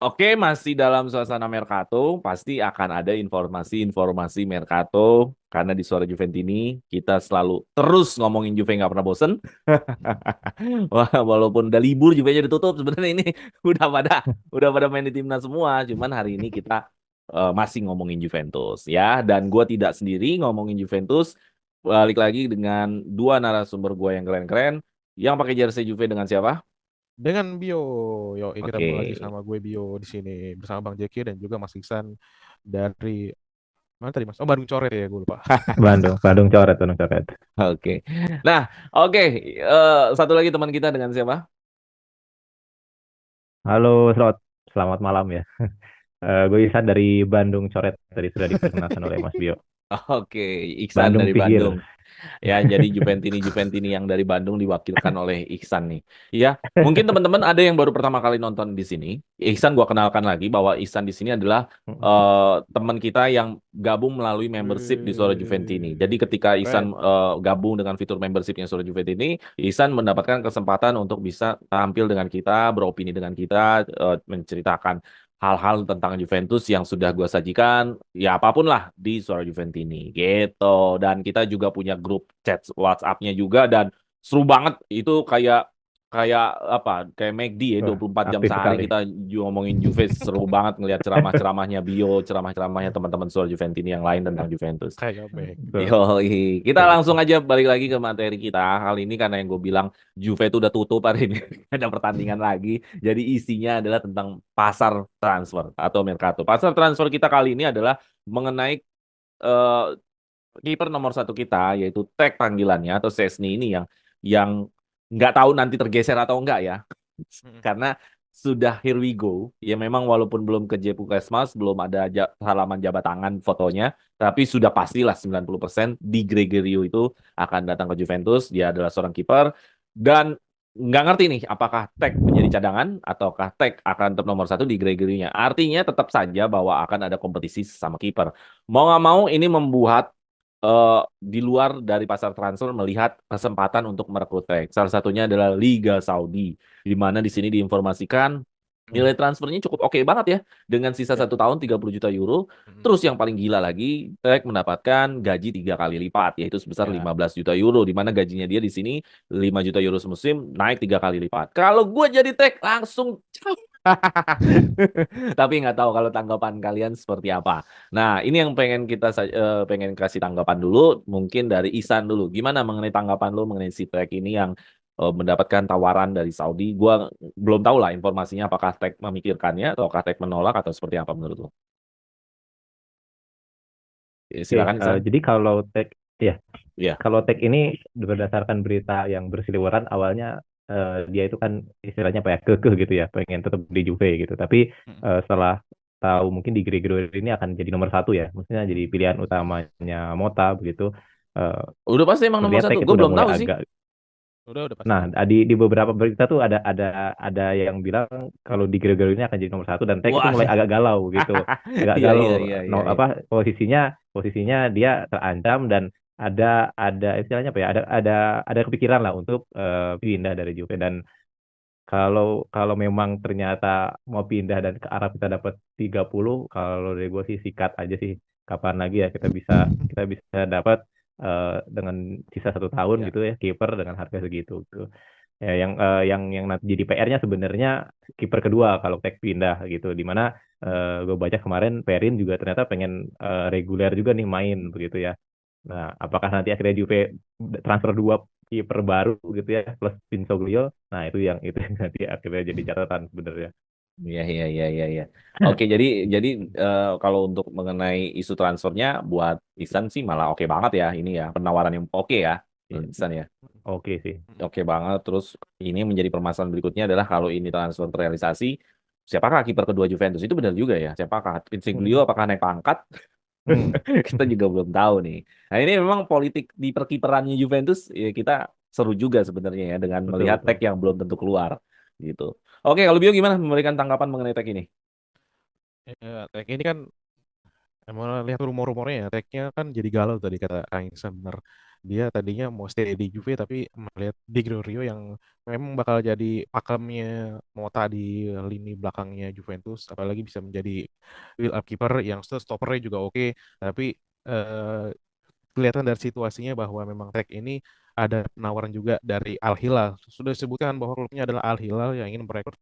Oke, masih dalam suasana Mercato, pasti akan ada informasi-informasi Mercato karena di Suara Juventini kita selalu terus ngomongin Juve nggak pernah bosen. Wah, walaupun udah libur Juve-nya ditutup sebenarnya ini udah pada udah pada main di timnas semua. Cuman hari ini kita masih ngomongin Juventus ya, dan gue tidak sendiri ngomongin Juventus. Balik lagi dengan dua narasumber gue yang keren-keren. Yang pakai jersey Juve dengan siapa? Dengan Bio, yo ketemu lagi Oke. sama gue Bio di sini bersama Bang Jeki dan juga Mas Iksan dari mana tadi Mas? Oh Bandung Coret ya, gue lupa. Bandung, Bandung coret, Bandung coret. Oke. Nah, oke. Satu lagi teman kita dengan siapa? Halo, selamat malam ya. Gue Ihsan dari Bandung coret, tadi sudah diperkenalkan oleh Mas Bio. Oke, Iksan Bandung dari Bandung. Pihir. Ya, jadi Juventini yang dari Bandung diwakilkan oleh Iksan nih. Ya, mungkin teman-teman ada yang baru pertama kali nonton di sini. Iksan gua kenalkan lagi bahwa Iksan di sini adalah teman kita yang gabung melalui membership di Suara Juventini. Jadi Wih, ketika Iksan keren. gabung dengan fitur membershipnya Suara Juventini, Iksan mendapatkan kesempatan untuk bisa tampil dengan kita, beropini dengan kita, menceritakan hal-hal tentang Juventus yang sudah gue sajikan, ya apapun lah di Suara Juventini gitu. Dan kita juga punya grup chat WhatsApp-nya juga, dan seru banget itu, kayak kayak apa, kayak McD ya, Wah, 24 jam aktif sehari sekali. kita ngomongin Juve. Seru banget ngelihat ceramah-ceramahnya Bio, ceramah-ceramahnya teman-teman Suara Juventini yang lain tentang Juventus. Kayak baik. Betul, Yoi, kita betul, langsung betul. aja balik lagi ke materi kita kali ini, karena yang gue bilang Juve itu udah tutup hari ini, ada pertandingan lagi. Jadi isinya adalah tentang pasar transfer atau Mercato. Pasar transfer kita kali ini adalah mengenai eh, kiper nomor satu kita, yaitu tag panggilannya atau Szczesny ini yang nggak tahu nanti tergeser atau enggak ya. Mm-mm. Karena sudah here we go. Ya memang walaupun belum ke Puskesmas, belum ada halaman jabat tangan fotonya, tapi sudah pastilah 90% di Gregorio itu akan datang ke Juventus. Dia adalah seorang kiper, dan nggak ngerti nih apakah tag menjadi cadangan ataukah tag akan tetap nomor satu di Gregorio-nya. Artinya tetap saja bahwa akan ada kompetisi sama kiper. Mau nggak mau ini membuat di luar dari pasar transfer melihat kesempatan untuk merekrut back. Salah satunya adalah Liga Saudi, di mana di sini diinformasikan Hmm. nilai transfernya cukup oke banget ya, dengan sisa Ya. 1 tahun 30 juta euro. Mm-mm. Terus yang paling gila lagi, Trek mendapatkan gaji 3 kali lipat, yaitu sebesar Ya. 15 juta euro, di mana gajinya dia di sini 5 juta euro semusim, naik 3 kali lipat. Kalau gue jadi Trek langsung tapi nggak tahu kalau tanggapan kalian seperti apa. Nah, ini yang pengen kasih tanggapan dulu, mungkin dari Isan dulu. Gimana mengenai tanggapan lu mengenai si Trek ini yang mendapatkan tawaran dari Saudi? Gua belum tahu lah informasinya, apakah Trek memikirkannya atau Trek menolak atau seperti apa menurut lu? Oke, Silakan Isan. jadi ya, Iya. kalau tag ini berdasarkan berita yang berseliweran, awalnya dia itu kan istilahnya apa ya, kekeh gitu ya, pengen tetap di Juve gitu. Tapi Mm-mm. setelah tahu mungkin di Gregorio ini akan jadi nomor satu ya, maksudnya jadi pilihan utamanya Mota begitu. eh, Udah pasti emang nomor Sepertinya satu. tag itu Gue udah belum mulai tahu sih. agak. Udah pasti. Nah, di beberapa berita tuh ada yang bilang kalau di Gregorio ini akan jadi nomor satu, dan tag itu Wah. mulai agak galau gitu, agak Iya, galau. iya, iya, No, iya, iya. apa posisinya dia terancam, dan ada istilahnya apa ya, ada kepikiran lah untuk pindah dari Juve. Dan kalau kalau memang ternyata mau pindah dan ke Arab kita dapat 30, kalau dari gue sih sikat aja sih. Kapan lagi ya kita bisa dapat dengan sisa 1 tahun Ya. gitu ya, kiper dengan harga segitu gitu. Ya, yang nanti jadi PR-nya sebenarnya kiper kedua kalau Peck pindah gitu. Di mana gue baca kemarin Perin juga ternyata pengen reguler juga nih main begitu ya. Nah, apakah nanti akhirnya Juve transfer dua kiper baru gitu ya plus Pinsoglio? Nah, itu yang nanti akhirnya jadi catatan sebenarnya. Iya, iya, iya, iya, iya. Oke, jadi kalau untuk mengenai isu transfernya buat Ihsan sih malah oke banget ya, ini ya penawaran yang oke ya, Ihsan ya. Oke sih. Mm-mm. Oke banget. Terus ini menjadi permasalahan berikutnya adalah kalau ini transfer terrealisasi, siapakah kiper kedua Juventus? Itu benar juga ya. Siapakah? Insiglio Mm-mm. apakah naik pangkat? Hmm, Kita juga belum tahu nih. Nah, ini memang politik di perkiperannya Juventus ya, kita seru juga sebenarnya ya dengan betul melihat tag betul. yang belum tentu keluar gitu. Oke, kalau Bio gimana memberikan tanggapan mengenai tag ini? Ya, kayak ini kan Emang lihat rumor-rumornya ya, tag-nya kan jadi galau tadi kata Kang Iksan, bener. Dia tadinya mau stay di Juve tapi melihat Di Gregorio yang memang bakal jadi pakemnya Mota di lini belakangnya Juventus, apalagi bisa menjadi build up keeper yang stoppernya juga oke, tapi eh, kelihatan dari situasinya bahwa memang tag ini ada penawaran juga dari Al Hilal. Sudah disebutkan bahwa klubnya adalah Al Hilal yang ingin merekrut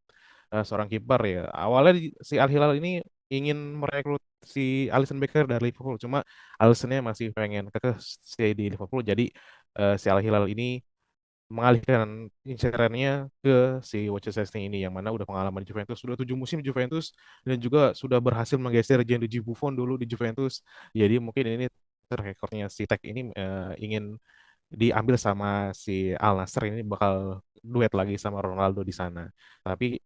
seorang kiper ya. Awalnya si Al Hilal ini ingin merekrut si Alisson Becker dari Liverpool, cuma Alissonnya masih pengen kekeh stay di Liverpool. Jadi si Al Hilal ini mengalihkan incerannya ke si Wojciech Szczęsny ini yang mana udah pengalaman di Juventus, sudah 7 musim di Juventus dan juga sudah berhasil menggeser Gianluigi Buffon dulu di Juventus. Jadi mungkin ini rekornya si Tech ini ingin diambil sama si Al Nassr, ini bakal duet lagi sama Ronaldo di sana. Tapi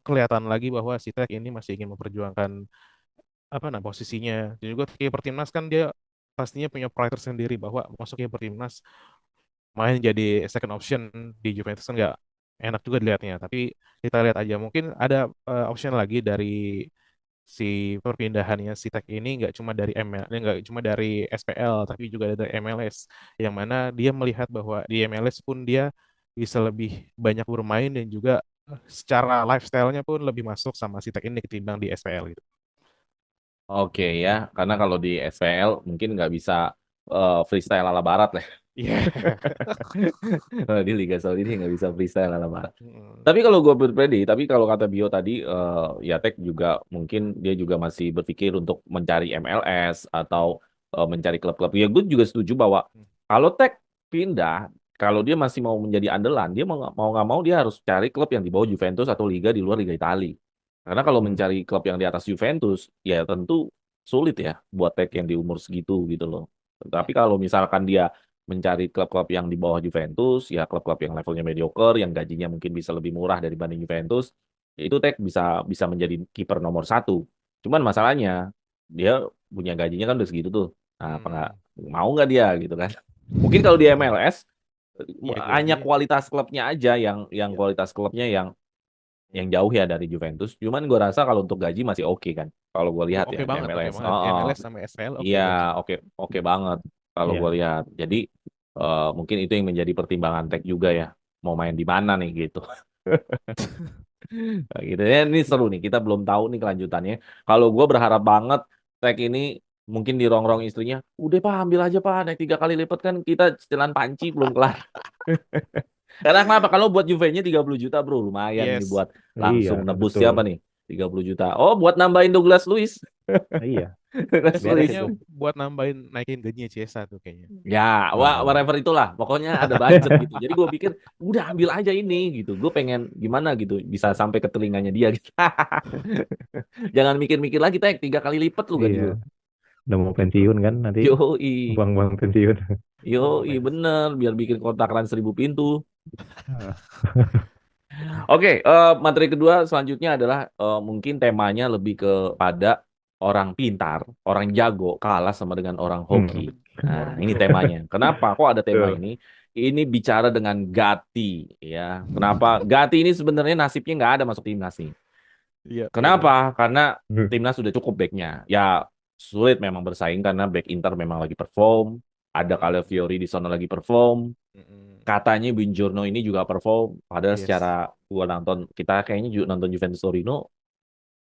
kelihatan lagi bahwa si Tech ini masih ingin memperjuangkan apa nah posisinya. Dan juga kiper timnas kan dia pastinya punya pride tersendiri bahwa masuk kiper timnas main jadi second option di Juventus kan nggak enak juga dilihatnya. Tapi kita lihat aja mungkin ada option lagi dari si perpindahannya si Tech ini nggak cuma dari ML, nggak cuma dari SPL tapi juga dari MLS yang mana dia melihat bahwa di MLS pun dia bisa lebih banyak bermain dan juga secara lifestyle-nya pun lebih masuk sama si Tech ini ketimbang di SPL gitu. Oke ya, karena kalau di SPL mungkin nggak bisa freestyle ala barat lah. Iya. Di Liga Saudi ini nggak bisa freestyle ala barat. Hmm. Tapi kalau gue pribadi, tapi kalau kata Bio tadi, ya Tech juga mungkin dia juga masih berpikir untuk mencari MLS atau mencari klub-klub. Ya gue juga setuju bahwa kalau Tech pindah, kalau dia masih mau menjadi andalan, dia mau nggak mau dia harus cari klub yang di bawah Juventus atau liga di luar Liga Italia. Karena kalau Hmm. mencari klub yang di atas Juventus, ya tentu sulit ya buat Tech yang di umur segitu gitu loh. Tapi kalau misalkan dia mencari klub-klub yang di bawah Juventus, ya klub-klub yang levelnya mediocre, yang gajinya mungkin bisa lebih murah dibanding Juventus, ya itu Tech bisa bisa menjadi kiper nomor satu. Cuman masalahnya dia punya gajinya kan udah segitu tuh. Nah, apa nggak Hmm. mau nggak dia gitu kan? Mungkin kalau di MLS Iya hanya gajinya. kualitas klubnya aja yang Iya. kualitas klubnya yang jauh ya dari Juventus. Cuman gue rasa kalau untuk gaji masih oke kan. Kalau gue Iya, lihat ya oke di banget, oke MLS. banget. Oh, oh. MLS sama SPL oke Iya, gajinya. oke oke banget kalau gue Iya. lihat. Jadi mungkin itu yang menjadi pertimbangan Tech juga ya. Mau main di mana nih gitu. Nah, gitu ya. Ini seru nih. Kita belum tahu nih kelanjutannya. Kalau gue berharap banget Tech ini mungkin dirongrong istrinya. Udah Pak, ambil aja Pak. Naik 3 kali lipat kan kita cicilan panci belum kelar. Karena kenapa? Kalau buat Juve-nya 30 juta bro. Lumayan nih Yes. buat Iya, langsung nebus betul. siapa nih? 30 juta. Oh, buat nambahin Douglas Luiz. Iya, Douglas Itu beres Luiz. kayaknya itu. buat nambahin naikin gajinya Ciesa tuh kayaknya. Ya, Nah, whatever itulah. Pokoknya ada budget gitu. Jadi gue pikir, udah ambil aja ini gitu. Gue pengen gimana gitu, bisa sampai ke telinganya dia gitu. Jangan mikir-mikir lagi, Tek. 3 kali lipat lu gaji iya. lu. Udah mau Gitu. pensiun kan nanti Yoi, uang-uang pensiun. yoi Uang bener. Biar bikin kontrakan 1.000 pintu. Ah. Oke, materi kedua selanjutnya adalah mungkin temanya lebih kepada orang pintar, orang jago kalah sama dengan orang hoki. Hmm, Nah, ini temanya. Kenapa? Kok ada tema betul. ini? Ini bicara dengan Gatti, ya. Kenapa? Gatti ini sebenarnya nasibnya nggak ada masuk timnas nih. Iya, betul. Kenapa? Karena Hmm, timnas sudah cukup backnya. Ya sulit memang bersaing karena back Inter memang lagi perform. Ada Calafiori di sana lagi perform. Mm-mm. Katanya Buongiorno ini juga perform. Padahal secara Yes. gua nonton, kita kayaknya juga nonton Juventus Torino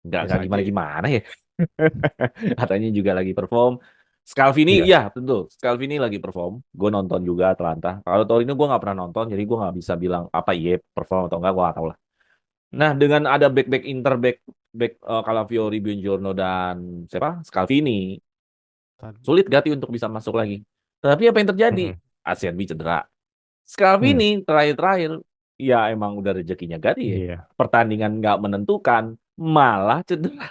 nggak Biasa aja ya. gimana-gimana ya. Katanya juga lagi perform. Scalvini, iya. ya tentu. Scalvini lagi perform. Gue nonton juga Atalanta. Kalau Torino gue nggak pernah nonton, jadi gue nggak bisa bilang apa iya perform atau enggak, gue nggak tahu lah. Nah, dengan ada back-back Inter, back Calafiori, Buongiorno, dan siapa? Scalvini, Tan- sulit Gatti untuk bisa masuk lagi. Tapi apa yang terjadi? Mm-mm. Acerbi cedera. Hmm, Scalvini terakhir-terakhir, ya emang udah rezekinya Gatti ya. iya. Pertandingan nggak menentukan, malah cedera.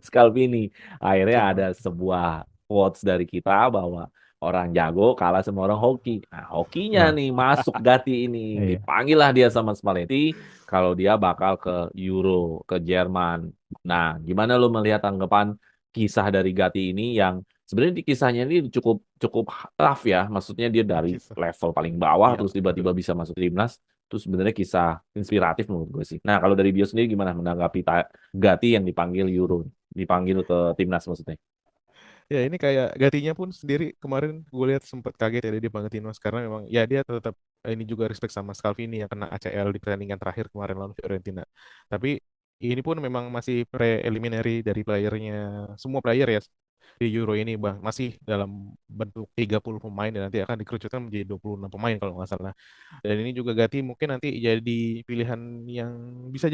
Scalvini. Akhirnya ada Cuma sebuah quotes dari kita bahwa orang jago kalah sama orang hoki. Nah, hokinya Nah, nih masuk Gatti ini. iya. Dipanggil lah dia sama Spalletti kalau dia bakal ke Euro, ke Jerman. Nah, gimana lu melihat tanggapan kisah dari Gatti ini yang sebenarnya di kisahnya ini cukup cukup tough ya. Maksudnya dia dari kisah. level paling bawah Iya, terus betul. tiba-tiba bisa masuk timnas. Itu sebenarnya kisah inspiratif menurut gue sih. Nah, kalau dari Bio sendiri gimana menanggapi Gatti yang dipanggil Euro, dipanggil ke timnas maksudnya? Ya ini kayak Gatinya pun sendiri kemarin gue lihat sempat kaget ya dia dipanggil timnas karena memang ya dia tetap ini juga respect sama Scalvini yang kena ACL di pertandingan terakhir kemarin lawan Fiorentina. Tapi ini pun memang masih preliminary dari playernya semua player ya di Euro ini bang masih dalam bentuk 30 pemain dan nanti akan dikerucutkan menjadi 26 pemain kalau nggak salah. Dan ini juga Gatti mungkin nanti jadi pilihan yang bisa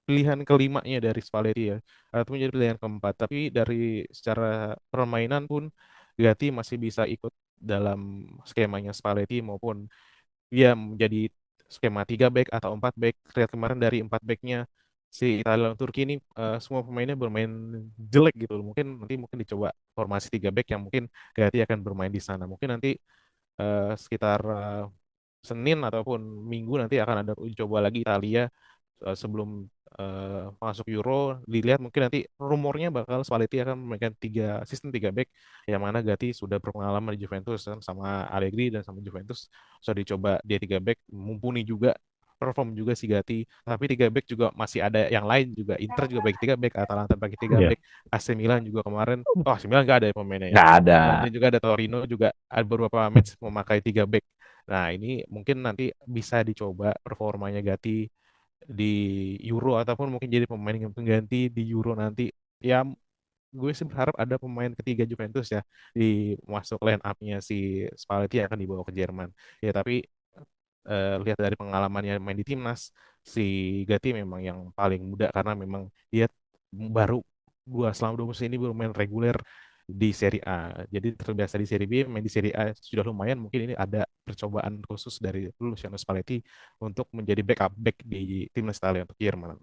pilihan kelimanya dari Spalletti ya atau menjadi pilihan keempat. Tapi dari secara permainan pun Gatti masih bisa ikut dalam skemanya Spalletti maupun dia menjadi skema 3 back atau 4 back. Lihat kemarin dari 4 backnya si Italia lawan Turki ini semua pemainnya bermain jelek gitu loh. Mungkin dicoba formasi 3 back yang mungkin Gatti akan bermain di sana. Mungkin nanti sekitar Senin ataupun Minggu nanti akan ada uji coba lagi Italia sebelum masuk Euro dilihat mungkin nanti rumornya bakal Spalletti akan memainkan sistem 3 back yang mana Gatti sudah berpengalaman di Juventus kan, sama Allegri dan sama Juventus sudah dicoba dia 3 back mumpuni juga perform juga si Gatti tapi 3 back juga masih ada yang lain juga Inter juga bagi 3 back Atalanta bagi tiga Iya. back AC Milan juga kemarin AC Milan nggak ada pemainnya ya Nggak ada. dan juga ada Torino juga ada beberapa match memakai 3 back. Nah, ini mungkin nanti bisa dicoba performanya Gatti di Euro ataupun mungkin jadi pemain yang pengganti di Euro nanti. Ya, gue sih berharap ada pemain ketiga Juventus ya di masuk line up-nya si Spalletti yang akan dibawa ke Jerman. Ya, tapi lihat dari pengalamannya main di timnas, si Gatti memang yang paling muda karena memang dia baru selama 2 musim ini baru main reguler di Serie A. Jadi terbiasa di Serie B, main di Serie A sudah lumayan. Mungkin ini ada percobaan khusus dari Luciano Spalletti untuk menjadi backup back di timnas Italia untuk Jerman.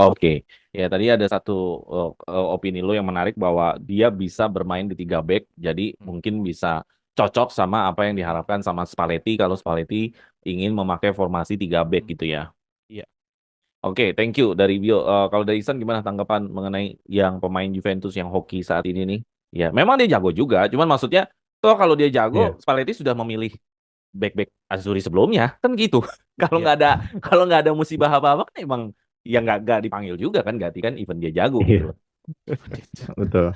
Oke, ya tadi ada satu opini lo yang menarik bahwa dia bisa bermain di 3 back, jadi Hmm. mungkin bisa cocok sama apa yang diharapkan sama Spalletti kalau Spalletti ingin memakai formasi 3 back gitu ya. Iya. Oke, thank you dari Bio. Kalau dari Isan gimana tanggapan mengenai yang pemain Juventus yang hoki saat ini nih? Ya, memang dia jago juga, cuman maksudnya toh kalau dia jago, Iya. Spalletti sudah memilih back-back Azzurri sebelumnya, kan gitu. Kalau Iya. nggak ada kalau nggak ada musibah apa-apa kan emang ya nggak dipanggil juga kan Gatti kan even dia jago gitu Iya, loh. betul.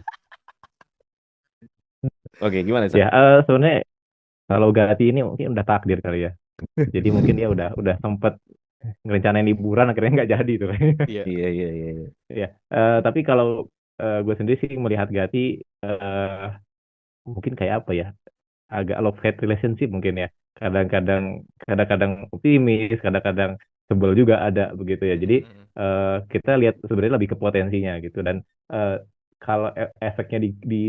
Oke, gimana San? Ya, sebenarnya kalau Gatti ini mungkin udah takdir kali ya. Jadi mungkin dia udah sempet ngerencanain liburan akhirnya nggak jadi tuh. Iya. Iya, iya, iya, iya. Ya, tapi kalau gue sendiri sih melihat Gatti mungkin kayak apa ya? Agak love hate relationship mungkin ya. Kadang-kadang optimis, kadang-kadang sebel juga ada begitu ya. Jadi kita lihat sebenarnya lebih ke potensinya gitu dan eh, kalau efeknya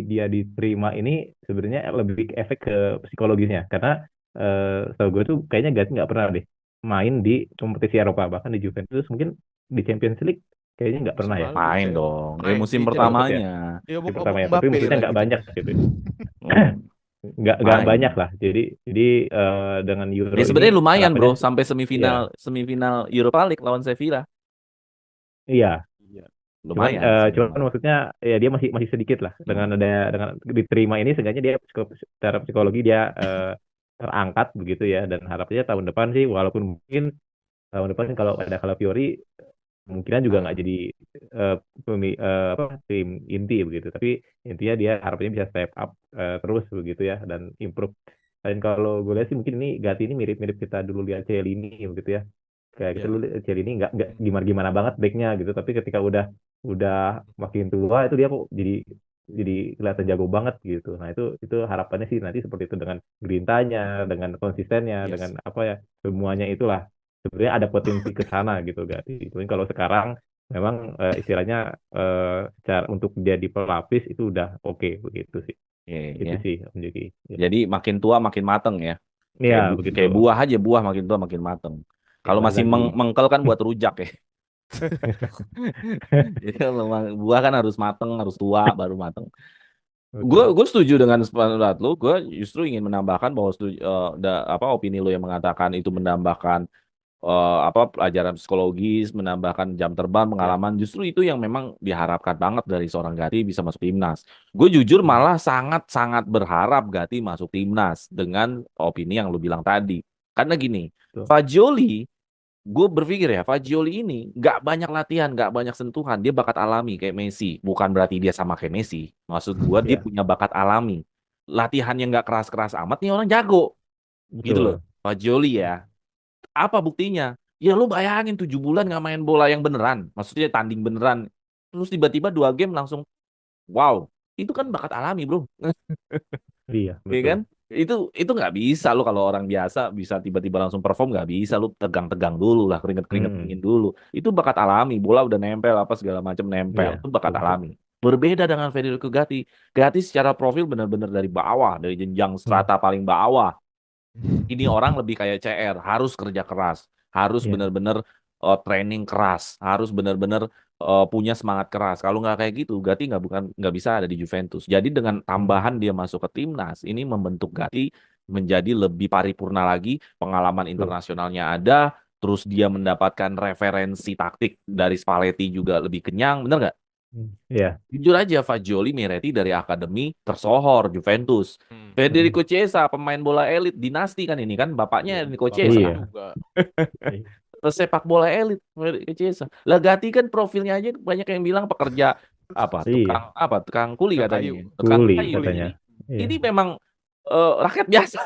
dia diterima ini sebenarnya lebih efek ke psikologisnya karena setahu gue tuh kayaknya Gatti nggak pernah deh main di kompetisi Eropa bahkan di Juventus mungkin di Champions League kayaknya nggak Musim pernah ya lalu Main kayak dong. main Musim di baru ikut ya pertamanya. dia di obok pertama ya tapi Mbappe maksudnya lagi nggak itu. banyak gitu Hmm, nggak banyak main. lah jadi dengan Euro Ya ini sebenarnya lumayan harapannya bro sampai ya semifinal Europa League lawan Sevilla. iya Iya. Lumayan sih cuman lumayan. maksudnya ya dia masih masih sedikit lah dengan diterima ini seenggaknya dia secara psikologi dia terangkat begitu ya dan harapannya tahun depan sih walaupun mungkin tahun depan kalau ada Calafiori kemungkinan juga nggak jadi eh, apa tim inti begitu tapi intinya dia harapannya bisa step up terus begitu ya dan improve dan kalau gue lihat sih mungkin ini Gatti ini mirip-mirip kita dulu lihat Cielini begitu ya kayak kita dulu Iya. lihat Cielini nggak gimana-gimana banget backnya gitu tapi ketika udah makin tua itu dia kok jadi kelihatan jago banget gitu nah itu harapannya sih nanti seperti itu dengan grintanya dengan konsistennya dengan Yes. apa ya semuanya itulah sebenarnya ada potensi ke sana gitu Gatti. Cuman kalau sekarang memang istilahnya secara untuk jadi pelapis itu udah oke begitu sih. Iya, Itu iya. sih Om Juki. Ya. Jadi makin tua makin mateng ya. Iya, begitu. Kayak buah aja buah makin tua makin mateng. Ya Kalau balik masih lagi. mengkel kan buat rujak ya. Jadi kalau buah kan harus mateng, harus tua baru mateng. Gue Betul. gue setuju dengan pendapat lu. Gue justru ingin menambahkan bahwa apa opini lu yang mengatakan itu menambahkan apa pelajaran psikologis, menambahkan jam terbang, Ya. pengalaman. Justru itu yang memang diharapkan banget dari seorang Gatti bisa masuk timnas. Gue jujur malah sangat-sangat berharap Gatti masuk timnas dengan opini yang lu bilang tadi. Karena gini, Betul. Fagioli gue berpikir ya, Fagioli ini nggak banyak latihan, nggak banyak sentuhan. Dia bakat alami kayak Messi. Bukan berarti dia sama kayak Messi. Maksud gue dia Ya, punya bakat alami. Latihannya nggak keras-keras amat, nih orang jago. Gitu loh. betul. Fagioli ya. Apa buktinya? Ya lu bayangin 7 bulan nggak main bola yang beneran. Maksudnya tanding beneran. Terus tiba-tiba 2 game langsung wow. Itu kan bakat alami bro. Iya, Iya betul. kan? Itu nggak bisa lo kalau orang biasa bisa tiba-tiba langsung perform nggak bisa lu tegang-tegang dulu lah keringet-keringet dingin Mm-mm. dulu. Itu bakat alami, bola udah nempel apa segala macam nempel. Iya, Itu bakat betul. alami. Berbeda dengan Federico Gatti. Gatti secara profil benar-benar dari bawah, dari jenjang Hmm. strata paling bawah. Ini orang lebih kayak CR, harus kerja keras, harus Iya. benar-benar training keras, harus benar-benar punya semangat keras. Kalau nggak kayak gitu, Gatti nggak bisa ada di Juventus. Jadi dengan Hmm. tambahan dia masuk ke timnas, ini membentuk Gatti menjadi lebih paripurna lagi, pengalaman Betul. internasionalnya ada, terus dia mendapatkan referensi taktik dari Spalletti juga lebih kenyang, bener nggak? Iya. Jujur aja, Fagioli Miretti dari akademi tersohor Juventus. Mm-mm. Federico Chiesa, pemain bola elit dinasti kan ini kan, bapaknya Enrico Bapaknya Chiesa. Iya. juga. Iya. Pesepak bola elit Federico Chiesa. Lagati kan profilnya aja banyak yang bilang pekerja Iya. tukang kuli Tukang katanya. kayu. Tukang Kuli kayu. Kuli. katanya. Jadi Iya. ini memang rakyat biasa.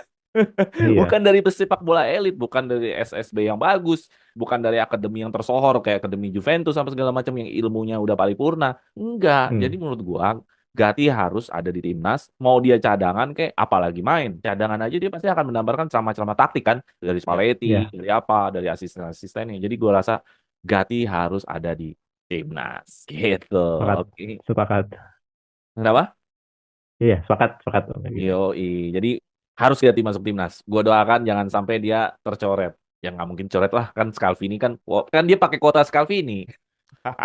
Iya. Bukan dari pesepak bola elit, bukan dari SSB yang bagus, bukan dari akademi yang tersohor kayak akademi Juventus sampai segala macam yang ilmunya udah paripurna. Enggak. Jadi Hmm. menurut gua Gatti harus ada di timnas, mau dia cadangan kayak apalagi main. Cadangan aja dia pasti akan menambahkan ceramah-ceramah taktik kan dari Ya. Spalletti, Iya. dari apa, dari asisten-asistennya. Jadi gua rasa Gatti harus ada di timnas gitu. Sepakat. Oke. Sepakat. Kenapa? Iya, sepakat. Sepakat. Kayak gitu. Yoi. Jadi harus Gatti masuk timnas. Gua doakan jangan sampai dia tercoret. Ya nggak mungkin coret lah kan Scalvini kan kan dia pakai kuota Scalvini.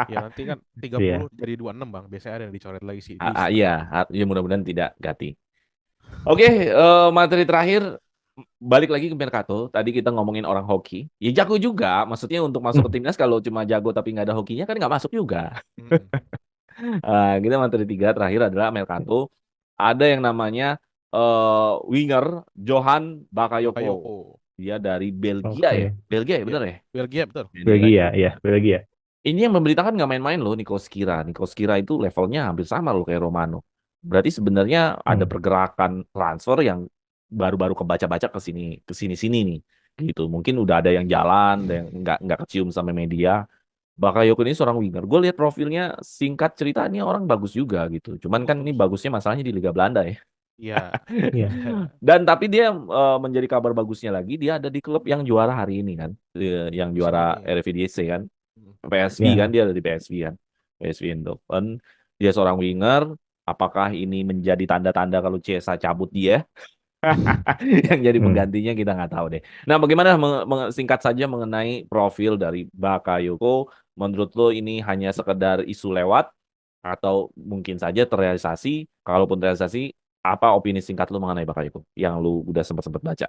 Ya nanti kan 30 Iya. jadi 26 Bang. Biasanya ada yang dicoret lagi sih di Iya, setengah. ya mudah-mudahan tidak Gatti. Oke, materi terakhir balik lagi ke Mercato. Tadi kita ngomongin orang hoki. Ya jago juga. Maksudnya untuk masuk ke timnas kalau cuma jago tapi nggak ada hokinya kan nggak masuk juga. Mm-mm. Kita materi tiga terakhir adalah Mercato. Ada yang namanya winger Johan Bakayoko. Bakayoko. Dia dari Belgia ya. Oke. Belgia ya Ya, bener ya? Belgia betul. Belgia. Belgia. Iya, Belgia. Ini yang memberitakan nggak main-main loh Nico Skira. Nico Skira itu levelnya hampir sama loh kayak Romano. Berarti sebenarnya ada Hmm. pergerakan transfer yang baru-baru kebaca-baca ke sini-sini nih. Gitu. Mungkin udah ada yang jalan, ada yang nggak kecium sama media. Bakayoko ini seorang winger. Gue lihat profilnya singkat ceritanya orang bagus juga gitu. Cuman kan ini Bagus. bagusnya masalahnya di Liga Belanda ya. Iya. Iya. Dan tapi dia menjadi kabar bagusnya lagi dia ada di klub yang juara hari ini kan. Yang Musim juara ini. Eredivisie kan. Mm. PSV kan Ya. dia ada di PSV kan. PSV Eindhoven. Dia seorang winger. Apakah ini menjadi tanda-tanda kalau Chiesa cabut dia? Yang jadi Hmm. penggantinya kita nggak tahu deh. Nah, bagaimana singkat saja mengenai profil dari Bakayoko? Menurut lo ini hanya sekedar isu lewat atau mungkin saja terrealisasi? Kalaupun terrealisasi, apa opini singkat lo mengenai Bakayoko yang lu udah sempat-sempat baca?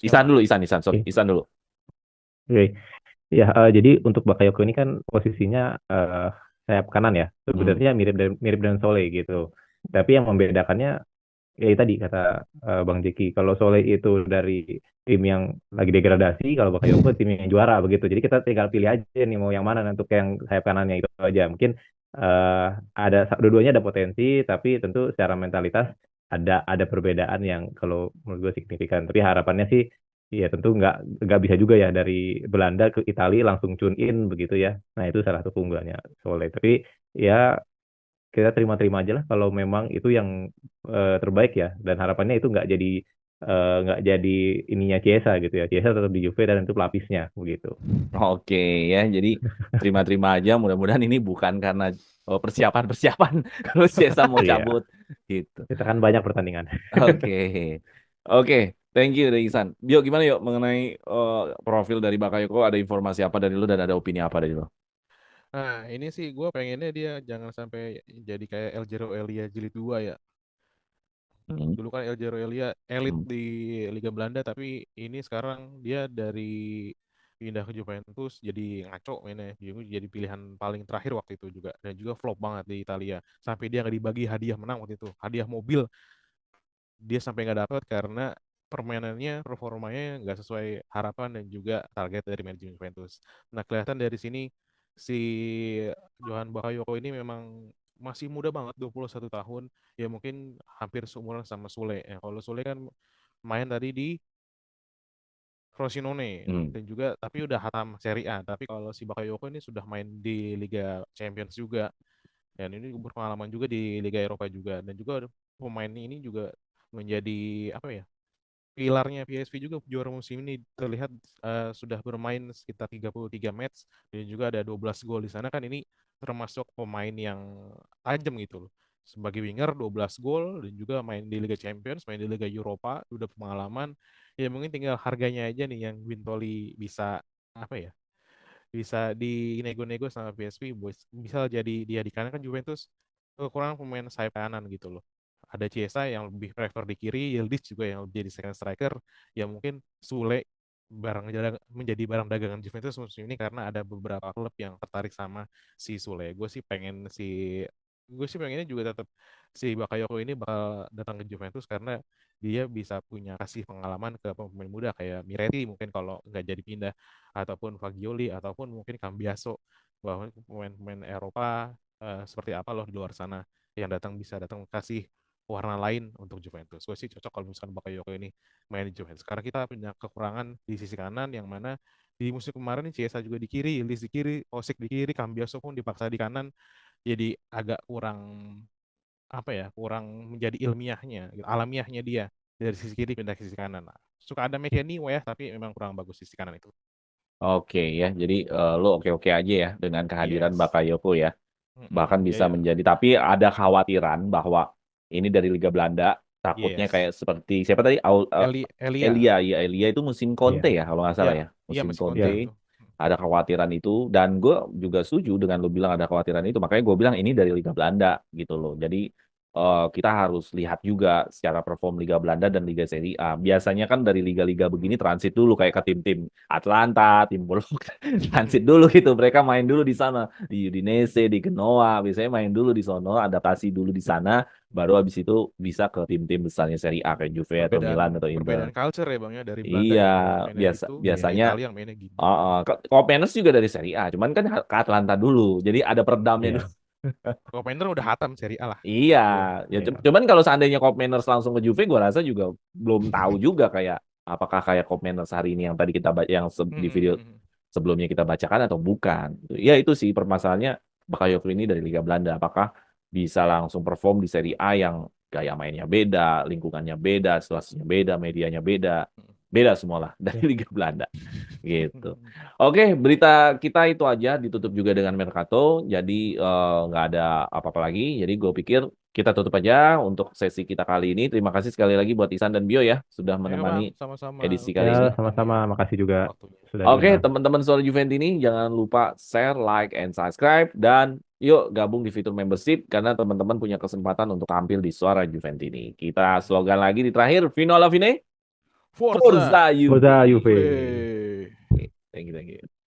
Isan Siapa? dulu, Isan, sorry, Oke. Isan dulu. Oke. Ya, jadi untuk Bakayoko ini kan posisinya sayap kanan ya. Hmm. Sebenarnya mirip dengan Soleh gitu. Tapi yang membedakannya ya tadi kata Bang Jeki, kalau Soleh itu dari tim yang lagi degradasi, kalau Bakayoko tim yang juara begitu. Jadi kita tinggal pilih aja nih mau yang mana untuk yang sayap kanannya itu aja. Mungkin eh, ada dua-duanya ada potensi, tapi tentu secara mentalitas ada perbedaan yang kalau menurut gue signifikan. Tapi harapannya sih ya tentu nggak bisa juga ya dari Belanda ke Italia langsung tune in begitu ya. Nah itu salah satu keunggulannya Soleh. Tapi ya kita terima-terima aja lah kalau memang itu yang terbaik ya, dan harapannya itu nggak jadi ininya Chiesa gitu ya. Chiesa tetap di Juve dan itu pelapisnya begitu. Oke ya, jadi terima-terima aja. Mudah-mudahan ini bukan karena persiapan-persiapan kalau Ciesa mau Iya, cabut gitu. kita kan banyak pertandingan. Oke, oke, thank you Isan. Bio gimana yuk mengenai profil dari Bakayoko? Ada informasi apa dari lu dan ada opini apa dari lu? Nah, ini sih gue pengennya dia jangan sampai jadi kayak El Giro Elia jilid 2 ya. Hmm. Dulu kan El Giro Elia elit Hmm. di Liga Belanda, tapi ini sekarang dia dari pindah ke Juventus jadi ngaco mainnya. Dia jadi pilihan paling terakhir waktu itu juga. Dan juga flop banget di Italia. Sampai dia nggak dibagi hadiah menang waktu itu. Hadiah mobil dia sampai nggak dapat karena permainannya, performanya nggak sesuai harapan dan juga target dari manajemen Juventus. Nah, kelihatan dari sini si Johan Bakayoko ini memang masih muda banget, 21 tahun. Ya mungkin hampir seumuran sama Sule. Ya, kalau Sule kan main tadi di Frosinone Hmm. dan juga tapi udah hatam Serie A. Tapi kalau si Bakayoko ini sudah main di Liga Champions juga. Dan ini berpengalaman juga di Liga Eropa juga. Dan juga pemain ini juga menjadi apa ya? Pilarnya PSV juga juara musim ini terlihat sudah bermain sekitar 33 match dan juga ada 12 gol di sana kan ini termasuk pemain yang tajam gitu loh. Sebagai winger 12 gol dan juga main di Liga Champions, main di Liga Eropa, udah pengalaman. Ya mungkin tinggal harganya aja nih yang Bintoli bisa apa ya? Bisa dinego-nego sama PSV bisa jadi dia di kanan kan Juventus kekurangan pemain sayap kanan gitu loh. Ada Chiesa yang lebih prefer di kiri, Yildiz juga yang lebih jadi second striker. Ya mungkin Sule menjadi barang dagangan Juventus musim ini karena ada beberapa klub yang tertarik sama si Sule. Gue sih pengennya juga tetap si Bakayoko ini bakal datang ke Juventus karena dia bisa punya kasih pengalaman ke pemain muda kayak Miretti mungkin kalau nggak jadi pindah ataupun Fagioli ataupun mungkin Cambiaso bahwa pemain-pemain Eropa seperti apa loh di luar sana yang bisa datang kasih warna lain untuk Juventus. Gue sih cocok kalau misalkan Bakayoko ini main di Juventus. Karena kita punya kekurangan di sisi kanan yang mana di musim kemarin ini Chiesa juga di kiri, Yildiz di kiri, Osik di kiri, Cambiaso pun dipaksa di kanan. Jadi agak kurang apa ya, kurang menjadi ilmiahnya, alamiahnya dia dari sisi kiri pindah ke sisi kanan. Nah, suka ada McKennie ya, tapi memang kurang bagus sisi kanan itu. Oke ya, jadi lo oke-oke aja ya dengan kehadiran Yes. Bakayoko ya. Bahkan Ya bisa ya. menjadi, tapi ada khawatiran bahwa ini dari Liga Belanda, takutnya Yes. kayak seperti siapa tadi? Elia. Elia, ya Elia itu musim Iya, Conte ya kalau nggak salah Ya, ya, iya musim masih Conte. Conte iya. itu. Ada kekhawatiran itu dan gue juga setuju dengan lo bilang ada kekhawatiran itu, makanya gue bilang ini dari Liga Belanda gitu loh. Jadi kita harus lihat juga secara perform Liga Belanda dan Liga Serie A. Biasanya kan dari liga-liga begini transit dulu kayak ke tim-tim Atlanta, tim Bolog, transit dulu gitu. Mereka main dulu di sana di Udinese, di Genoa, biasanya main dulu di sono, adaptasi dulu di sana, baru habis itu bisa ke tim-tim besarnya Serie A kayak Juve atau Perbedaan Milan atau Inter. perbedaan culture ya Bang ya dari Belanda Iya, yang mainnya gitu, ya biasanya Italia yang mainnya gini. Kopenhagen juga dari Serie A, cuman kan ke Atlanta dulu. Jadi ada peredamnya dulu. Iya, Kopenhagen udah hatam Serie A lah. Iya, Iya. ya iya. cuman kalau seandainya Kopenhagen langsung ke Juve, gua rasa juga belum tahu juga kayak apakah kayak Kopenhagen hari ini yang tadi kita yang di video sebelumnya kita bacakan atau bukan. Ya itu sih permasalahannya Bakayoko ini dari Liga Belanda. Apakah bisa langsung perform di Serie A yang gaya mainnya beda, lingkungannya beda, situasinya beda, medianya beda, beda semua lah dari Iya. Liga Belanda. Gitu. Oke, berita kita itu aja ditutup juga dengan Mercato. Jadi nggak ada apa-apa lagi. Jadi gue pikir kita tutup aja untuk sesi kita kali ini. Terima kasih sekali lagi buat Isan dan Bio ya sudah Ya Bang, menemani sama-sama. edisi Ya, kali ini. sama-sama. Makasih juga Waktunya. sudah Oke, diundang. teman-teman Suara Juventini, jangan lupa share, like, and subscribe. Dan yuk gabung di fitur membership karena teman-teman punya kesempatan untuk tampil di Suara Juventini. Kita slogan lagi di terakhir, Fino alla fine, Forza Forza Juve. Forza Juve. Juve. Thank you, thank you.